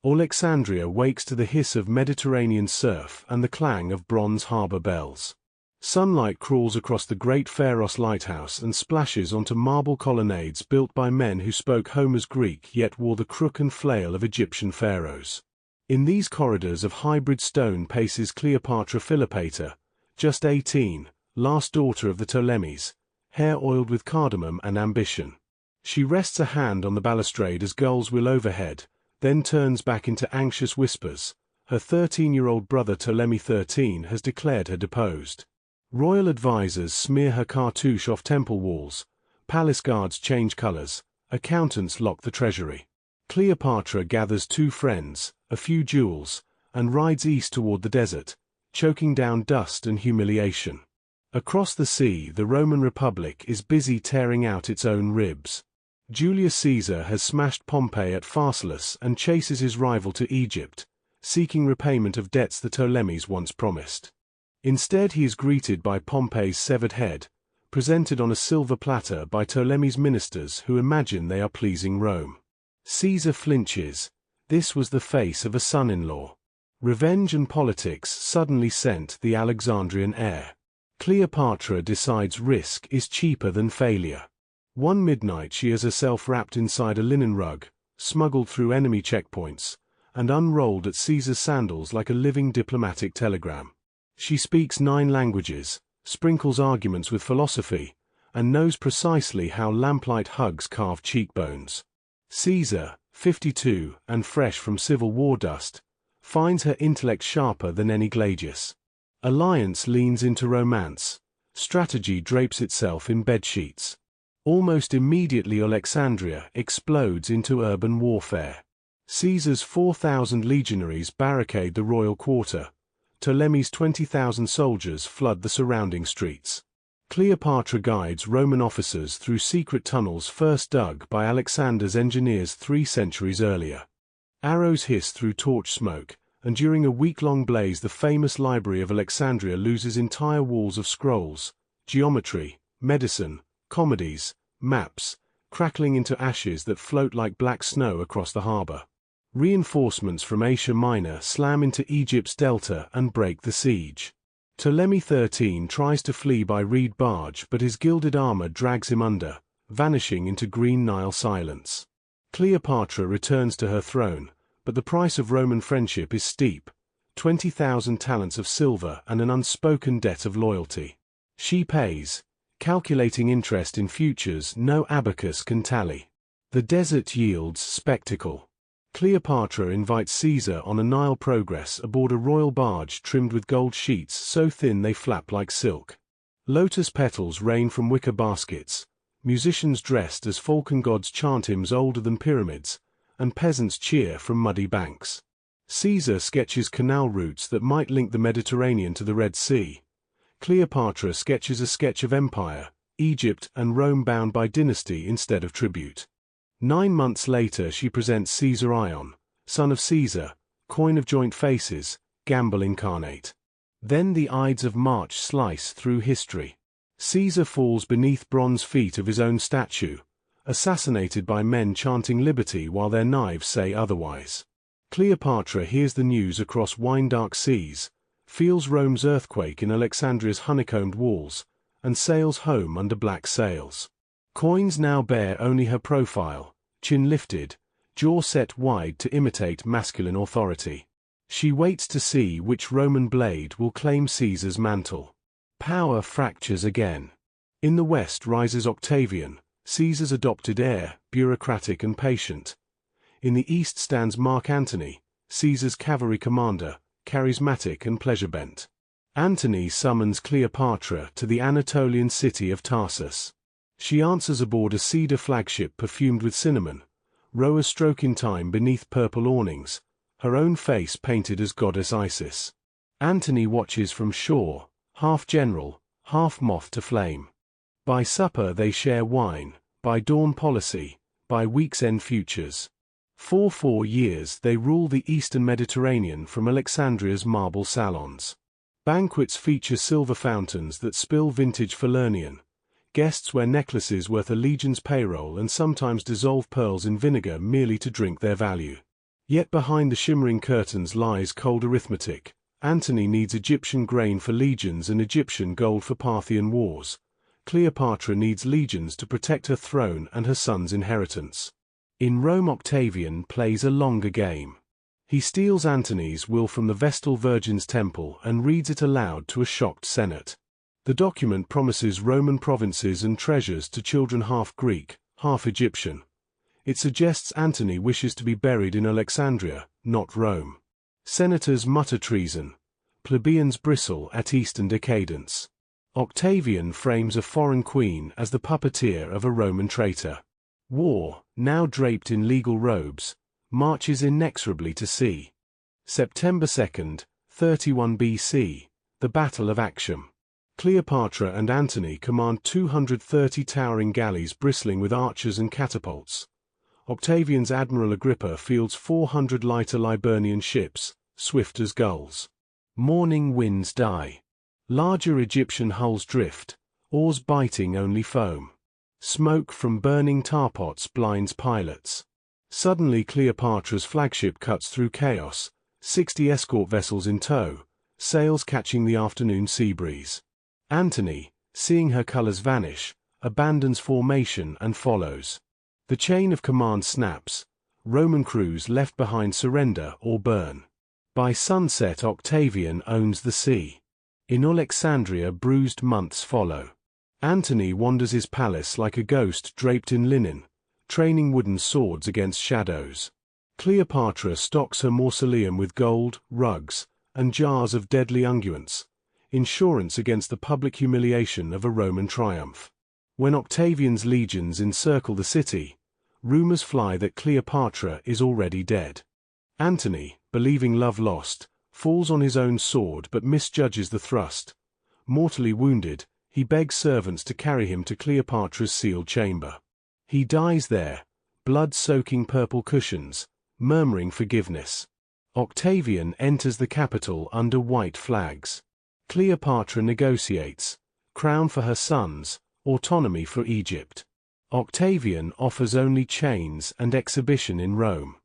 Alexandria wakes to the hiss of Mediterranean surf and the clang of bronze harbor bells. Sunlight crawls across the great Pharos lighthouse and splashes onto marble colonnades built by men who spoke Homer's Greek yet wore the crook and flail of Egyptian pharaohs. In these corridors of hybrid stone paces Cleopatra Philopator, just 18, last daughter of the Ptolemies, hair oiled with cardamom and ambition. She rests a hand on the balustrade as gulls wheel overhead, then turns back into anxious whispers. Her 13-year-old brother Ptolemy XIII has declared her deposed. Royal advisors smear her cartouche off temple walls, palace guards change colors, accountants lock the treasury. Cleopatra gathers 2 friends, a few jewels, and rides east toward the desert, choking down dust and humiliation. Across the sea, the Roman Republic is busy tearing out its own ribs. Julius Caesar has smashed Pompey at Pharsalus and chases his rival to Egypt, seeking repayment of debts the Ptolemies once promised. Instead he is greeted by Pompey's severed head, presented on a silver platter by Ptolemy's ministers who imagine they are pleasing Rome. Caesar flinches. This was the face of a son-in-law. Revenge and politics suddenly scent the Alexandrian air. Cleopatra decides risk is cheaper than failure. One midnight she has herself wrapped inside a linen rug, smuggled through enemy checkpoints, and unrolled at Caesar's sandals like a living diplomatic telegram. She speaks 9 languages, sprinkles arguments with philosophy, and knows precisely how lamplight hugs carve cheekbones. Caesar, 52 and fresh from Civil War dust, finds her intellect sharper than any Gladius. Alliance leans into romance. Strategy drapes itself in bedsheets. Almost immediately Alexandria explodes into urban warfare. Caesar's 4,000 legionaries barricade the royal quarter. Ptolemy's 20,000 soldiers flood the surrounding streets. Cleopatra guides Roman officers through secret tunnels first dug by Alexander's engineers 3 centuries earlier. Arrows hiss through torch smoke, and during a week-long blaze the famous library of Alexandria loses entire walls of scrolls, geometry, medicine, comedies, maps, crackling into ashes that float like black snow across the harbor. Reinforcements from Asia Minor slam into Egypt's delta and break the siege. Ptolemy XIII tries to flee by reed barge, but his gilded armor drags him under, vanishing into green Nile silence. Cleopatra returns to her throne, but the price of Roman friendship is steep: 20,000 talents of silver and an unspoken debt of loyalty. She pays, calculating interest in futures no abacus can tally. The desert yields spectacle. Cleopatra invites Caesar on a Nile progress aboard a royal barge trimmed with gold sheets so thin they flap like silk. Lotus petals rain from wicker baskets, musicians dressed as falcon gods chant hymns older than pyramids, and peasants cheer from muddy banks. Caesar sketches canal routes that might link the Mediterranean to the Red Sea. Cleopatra sketches a sketch of empire, Egypt and Rome bound by dynasty instead of tribute. 9 months later she presents Caesar Ion, son of Caesar, coin of joint faces, gamble incarnate. Then the Ides of March slice through history. Caesar falls beneath bronze feet of his own statue, assassinated by men chanting liberty while their knives say otherwise. Cleopatra hears the news across wine-dark seas, feels Rome's earthquake in Alexandria's honeycombed walls, and sails home under black sails. Coins now bear only her profile, chin lifted, jaw set wide to imitate masculine authority. She waits to see which Roman blade will claim Caesar's mantle. Power fractures again. In the west rises Octavian, Caesar's adopted heir, bureaucratic and patient. In the east stands Mark Antony, Caesar's cavalry commander, charismatic and pleasure-bent. Antony summons Cleopatra to the Anatolian city of Tarsus. She answers aboard a cedar flagship perfumed with cinnamon, rowers stroke in time beneath purple awnings, her own face painted as goddess Isis. Antony watches from shore, half general, half moth to flame. By supper they share wine, by dawn policy, by week's end futures. For 4 years they rule the eastern Mediterranean from Alexandria's marble salons. Banquets feature silver fountains that spill vintage Falernian. Guests wear necklaces worth a legion's payroll and sometimes dissolve pearls in vinegar merely to drink their value. Yet behind the shimmering curtains lies cold arithmetic. Antony needs Egyptian grain for legions and Egyptian gold for Parthian wars. Cleopatra needs legions to protect her throne and her son's inheritance. In Rome, Octavian plays a longer game. He steals Antony's will from the Vestal Virgin's temple and reads it aloud to a shocked Senate. The document promises Roman provinces and treasures to children half Greek, half Egyptian. It suggests Antony wishes to be buried in Alexandria, not Rome. Senators mutter treason. Plebeians bristle at Eastern decadence. Octavian frames a foreign queen as the puppeteer of a Roman traitor. War, now draped in legal robes, marches inexorably to sea. September 2nd, 31 BC, the Battle of Actium. Cleopatra and Antony command 230 towering galleys bristling with archers and catapults. Octavian's Admiral Agrippa fields 400 lighter Liburnian ships, swift as gulls. Morning winds die. Larger Egyptian hulls drift, oars biting only foam. Smoke from burning tar pots blinds pilots. Suddenly Cleopatra's flagship cuts through chaos, 60 escort vessels in tow, sails catching the afternoon sea breeze. Antony, seeing her colors vanish, abandons formation and follows. The chain of command snaps. Roman crews left behind surrender or burn. By sunset Octavian owns the sea. In Alexandria bruised months follow. Antony wanders his palace like a ghost draped in linen, training wooden swords against shadows. Cleopatra stocks her mausoleum with gold, rugs, and jars of deadly unguents, insurance against the public humiliation of a Roman triumph. When Octavian's legions encircle the city, rumors fly that Cleopatra is already dead. Antony, believing love lost, falls on his own sword but misjudges the thrust. Mortally wounded, he begs servants to carry him to Cleopatra's sealed chamber. He dies there, blood-soaking purple cushions, murmuring forgiveness. Octavian enters the capital under white flags. Cleopatra negotiates, crown for her sons, autonomy for Egypt. Octavian offers only chains and exhibition in Rome.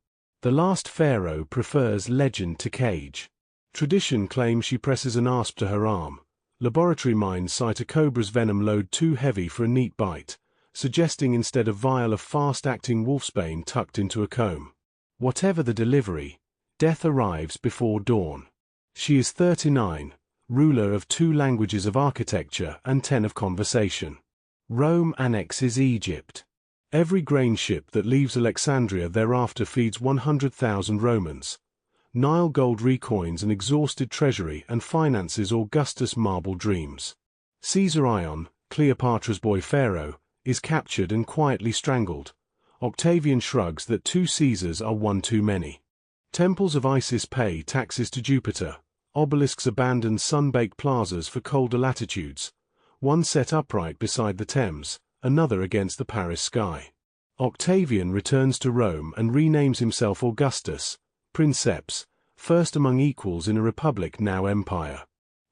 The last pharaoh prefers legend to cage. Tradition claims she presses an asp to her arm. Laboratory minds cite a cobra's venom load too heavy for a neat bite, suggesting instead a vial of fast-acting wolfsbane tucked into a comb. Whatever the delivery, death arrives before dawn. She is 39, ruler of 2 languages of architecture and 10 of conversation. Rome annexes Egypt. Every grain ship that leaves Alexandria thereafter feeds 100,000 Romans. Nile gold recoins an exhausted treasury and finances Augustus' marble dreams. Caesar Ion, Cleopatra's boy pharaoh, is captured and quietly strangled. Octavian shrugs that 2 Caesars are one too many. Temples of Isis pay taxes to Jupiter. Obelisks abandon sun-baked plazas for colder latitudes. One set upright beside the Thames, another against the Paris sky. Octavian returns to Rome and renames himself Augustus, Princeps, first among equals in a republic now empire.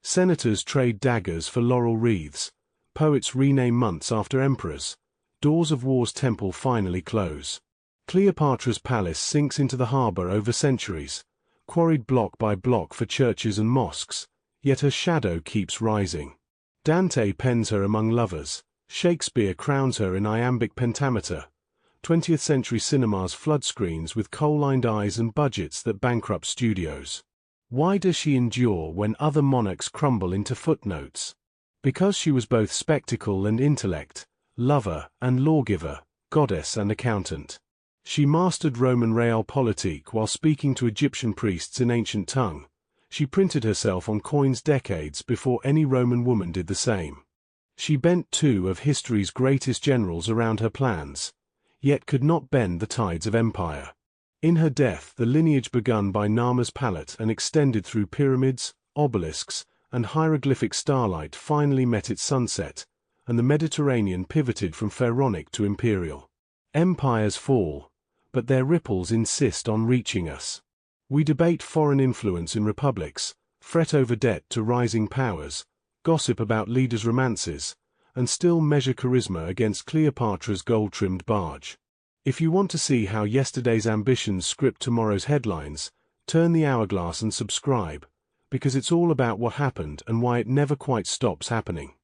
Senators trade daggers for laurel wreaths. Poets rename months after emperors. Doors of war's temple finally close. Cleopatra's palace sinks into the harbor over centuries, quarried block by block for churches and mosques, yet her shadow keeps rising. Dante pens her among lovers. Shakespeare crowns her in iambic pentameter. 20th century cinemas flood screens with coal-lined eyes and budgets that bankrupt studios. Why does she endure when other monarchs crumble into footnotes? Because she was both spectacle and intellect, lover and lawgiver, goddess and accountant. She mastered Roman realpolitik while speaking to Egyptian priests in ancient tongue. She printed herself on coins decades before any Roman woman did the same. She bent 2 of history's greatest generals around her plans, yet could not bend the tides of empire. In her death, the lineage begun by Nama's palette and extended through pyramids, obelisks, and hieroglyphic starlight finally met its sunset, and the Mediterranean pivoted from pharaonic to imperial. Empires fall, but their ripples insist on reaching us. We debate foreign influence in republics, fret over debt to rising powers, gossip about leaders' romances, and still measure charisma against Cleopatra's gold-trimmed barge. If you want to see how yesterday's ambitions script tomorrow's headlines, turn the hourglass and subscribe, because it's all about what happened and why it never quite stops happening.